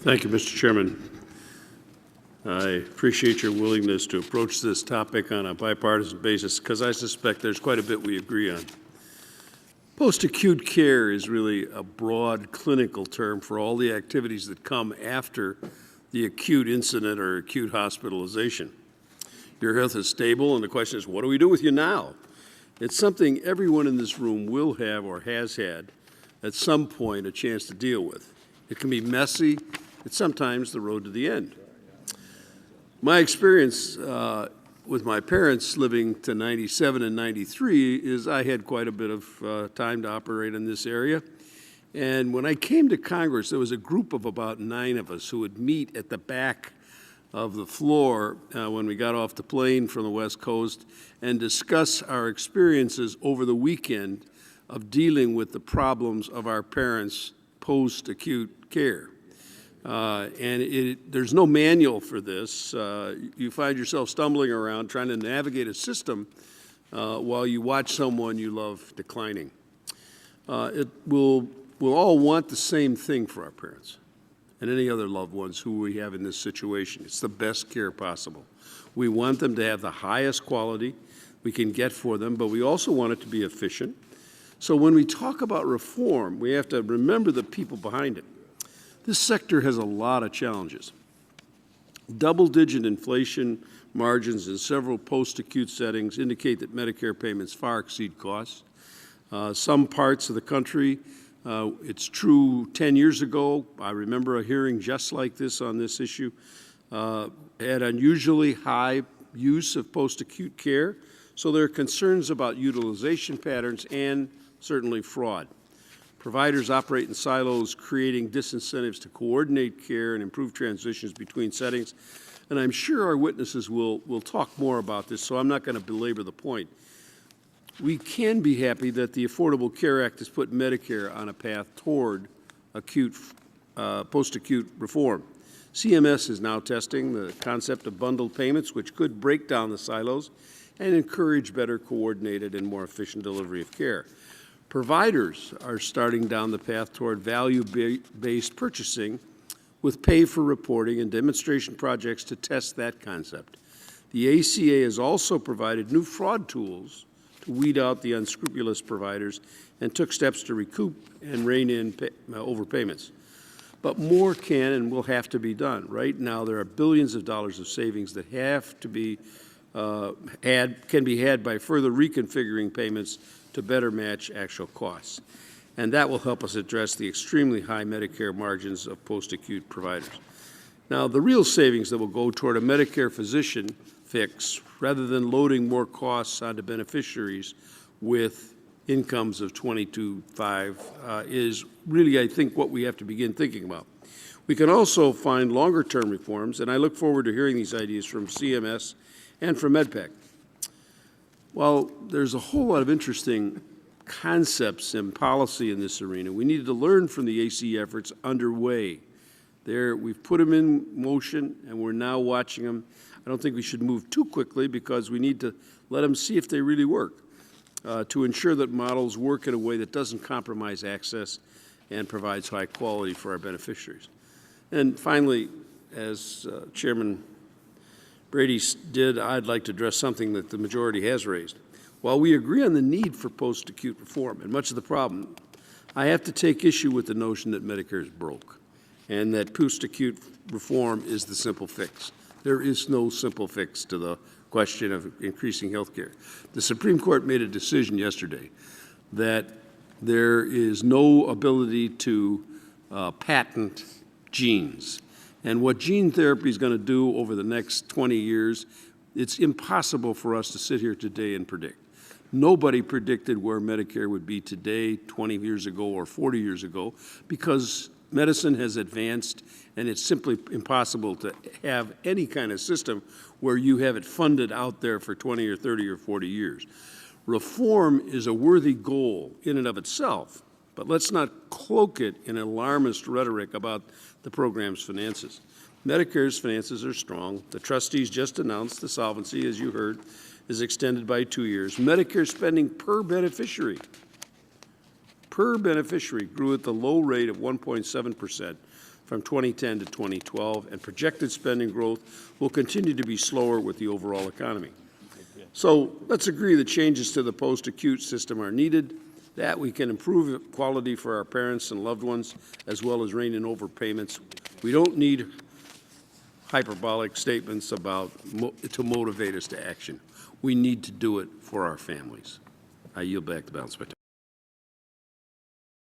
Thank you, Mr. Chairman. I appreciate your willingness to approach this topic on a bipartisan basis because I suspect there's quite a bit we agree on. Post-acute care is really a broad clinical term for all the activities that come after the acute incident or acute hospitalization. Your health is stable, and the question is, what do we do with you now? It's something everyone in this room will have or has had at some point a chance to deal with. It can be messy. It's sometimes the road to the end. My experience with my parents living to 97 and 93 is I had quite a bit of time to operate in this area. And when I came to Congress, there was a group of about 9 of us who would meet at the back of the floor when we got off the plane from the West Coast and discuss our experiences over the weekend of dealing with the problems of our parents' post-acute care. There's no manual for this. You find yourself stumbling around trying to navigate a system while you watch someone you love declining. We'll all want the same thing for our parents and any other loved ones who we have in this situation. It's the best care possible. We want them to have the highest quality we can get for them, but we also want it to be efficient. So when we talk about reform, we have to remember the people behind it. This sector has a lot of challenges. Double-digit inflation margins in several post-acute settings indicate that Medicare payments far exceed costs. Some parts of the country, it's true 10 years ago, I remember a hearing just like this on this issue, had unusually high use of post-acute care, so there are concerns about utilization patterns and certainly fraud. Providers operate in silos, creating disincentives to coordinate care and improve transitions between settings. And I'm sure our witnesses will talk more about this, so I'm not going to belabor the point. We can be happy that the Affordable Care Act has put Medicare on a path toward post-acute reform. CMS is now testing the concept of bundled payments, which could break down the silos and encourage better coordinated and more efficient delivery of care. Providers are starting down the path toward value-based purchasing with pay-for-reporting and demonstration projects to test that concept. The ACA has also provided new fraud tools to weed out the unscrupulous providers and took steps to recoup and rein in overpayments. But more can and will have to be done. Right now, there are billions of dollars of savings that have to be can be had by further reconfiguring payments to better match actual costs. And that will help us address the extremely high Medicare margins of post-acute providers. Now, the real savings that will go toward a Medicare physician fix, rather than loading more costs onto beneficiaries with incomes of $22,500, is really, I think, what we have to begin thinking about. We can also find longer-term reforms, and I look forward to hearing these ideas from CMS and from MedPAC. While there's a whole lot of interesting concepts and policy in this arena, we need to learn from the ACE efforts underway. We've put them in motion, and we're now watching them. I don't think we should move too quickly because we need to let them see if they really work to ensure that models work in a way that doesn't compromise access and provides high quality for our beneficiaries. And finally, as Chairman Brady did, I'd like to address something that the majority has raised. While we agree on the need for post-acute reform and much of the problem, I have to take issue with the notion that Medicare is broke and that post-acute reform is the simple fix. There is no simple fix to the question of increasing health care. The Supreme Court made a decision yesterday that there is no ability to patent genes. And what gene therapy is going to do over the next 20 years, it's impossible for us to sit here today and predict. Nobody predicted where Medicare would be today, 20 years ago or 40 years ago, because medicine has advanced and it's simply impossible to have any kind of system where you have it funded out there for 20 or 30 or 40 years. Reform is a worthy goal in and of itself, but let's not cloak it in alarmist rhetoric about the program's finances. Medicare's finances are strong. The trustees just announced the solvency, as you heard, is extended by 2 years. Medicare spending per beneficiary grew at the low rate of 1.7% from 2010 to 2012, and projected spending growth will continue to be slower with the overall economy. So let's agree that changes to the post-acute system are needed, that we can improve quality for our parents and loved ones, as well as rein in overpayments. We don't need hyperbolic statements about to motivate us to action. We need to do it for our families. I yield back the balance of my time.